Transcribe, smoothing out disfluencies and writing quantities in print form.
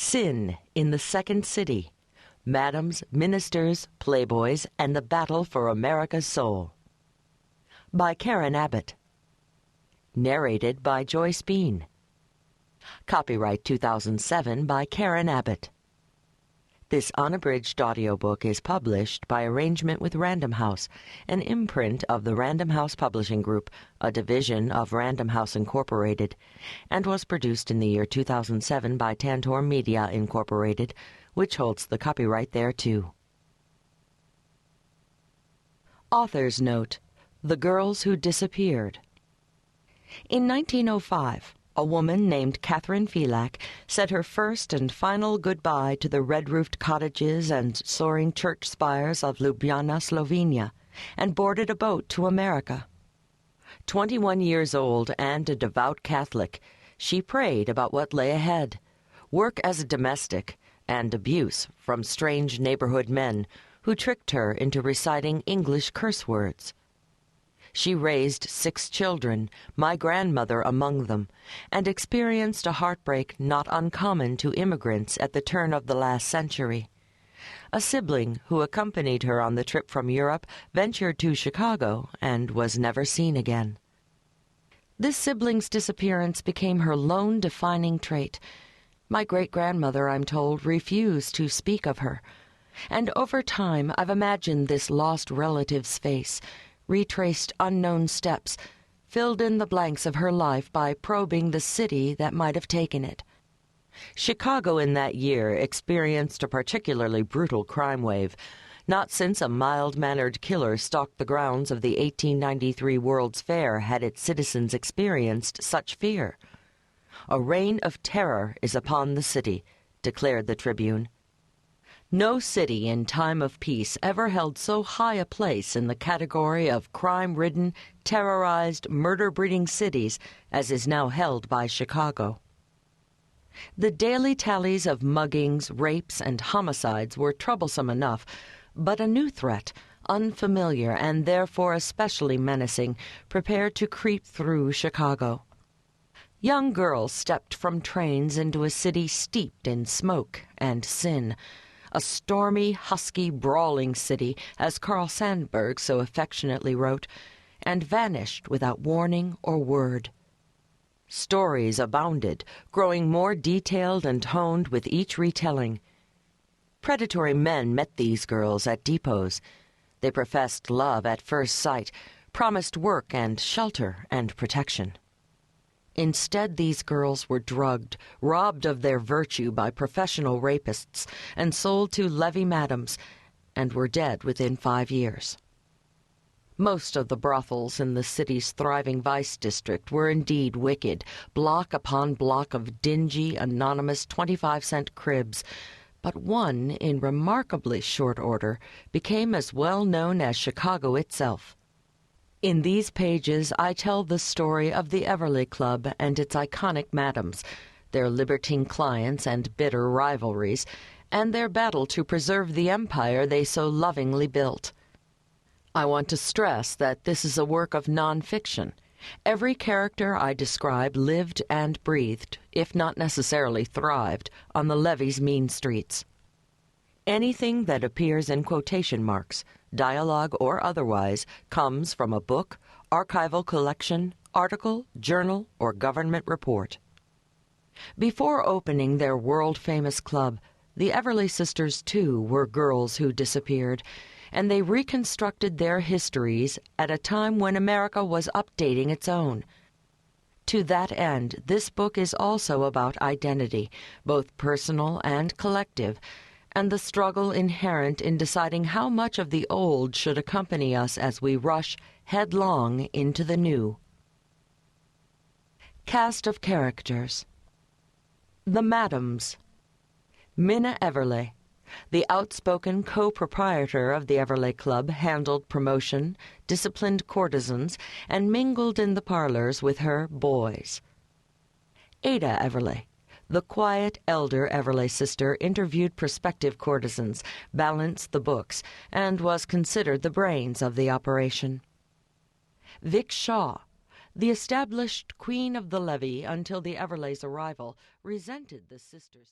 Sin in the Second City, Madams, Ministers, Playboys, and the Battle for America's Soul. By Karen Abbott. Narrated by Joyce Bean. Copyright 2007 by Karen Abbott. This unabridged audiobook is published by arrangement with Random House, an imprint of the Random House Publishing Group, a division of Random House Incorporated, and was produced in the year 2007 by Tantor Media Incorporated, which holds the copyright thereto. Author's Note: The Girls Who Disappeared. In 1905, a woman named Catherine Phelan said her first and final goodbye to the red-roofed cottages and soaring church spires of Ljubljana, Slovenia, and boarded a boat to America. 21 years old and a devout Catholic, she prayed about what lay ahead: work as a domestic and abuse from strange neighborhood men who tricked her into reciting English curse words. She raised 6 children, my grandmother among them, and experienced a heartbreak not uncommon to immigrants at the turn of the last century. A sibling who accompanied her on the trip from Europe ventured to Chicago and was never seen again. This sibling's disappearance became her lone defining trait. My great-grandmother, I'm told, refused to speak of her, and over time I've imagined this lost relative's face, retraced unknown steps, filled in the blanks of her life by probing the city that might have taken it. Chicago in that year experienced a particularly brutal crime wave, not since a mild-mannered killer stalked the grounds of the 1893 World's Fair had its citizens experienced such fear. A reign of terror is upon the city, declared the Tribune. No city in time of peace ever held so high a place in the category of crime-ridden, terrorized, murder-breeding cities as is now held by Chicago. The daily tallies of muggings, rapes, and homicides were troublesome enough, but a new threat, unfamiliar and therefore especially menacing, prepared to creep through Chicago. Young girls stepped from trains into a city steeped in smoke and sin, a stormy, husky, brawling city, as Carl Sandburg so affectionately wrote, and vanished without warning or word. Stories abounded, growing more detailed and honed with each retelling. Predatory men met these girls at depots. They professed love at first sight, promised work and shelter and protection. Instead, these girls were drugged, robbed of their virtue by professional rapists, and sold to Levee madams, and were dead within 5 years. Most of the brothels in the city's thriving vice district were indeed wicked, block upon block of dingy, anonymous 25-cent cribs, but one, in remarkably short order, became as well known as Chicago itself. In these pages, I tell the story of the Everleigh Club and its iconic madams, their libertine clients and bitter rivalries, and their battle to preserve the empire they so lovingly built. I want to stress that this is a work of non-fiction. Every character I describe lived and breathed, if not necessarily thrived, on the Levee's mean streets. Anything that appears in quotation marks, dialogue or otherwise, comes from a book, archival collection, article, journal, or government report. Before opening their world-famous club, the Everleigh sisters, too, were girls who disappeared, and they reconstructed their histories at a time when America was updating its own. To that end, this book is also about identity, both personal and collective, and the struggle inherent in deciding how much of the old should accompany us as we rush headlong into the new. Cast of characters. The Madams. Minna Everleigh, the outspoken co-proprietor of the Everleigh Club, handled promotion, disciplined courtesans, and mingled in the parlors with her boys. Ada Everleigh, the quiet elder Everleigh sister, interviewed prospective courtesans, balanced the books, and was considered the brains of the operation. Vic Shaw, the established queen of the Levee until the Everleighs' arrival, resented the sisters'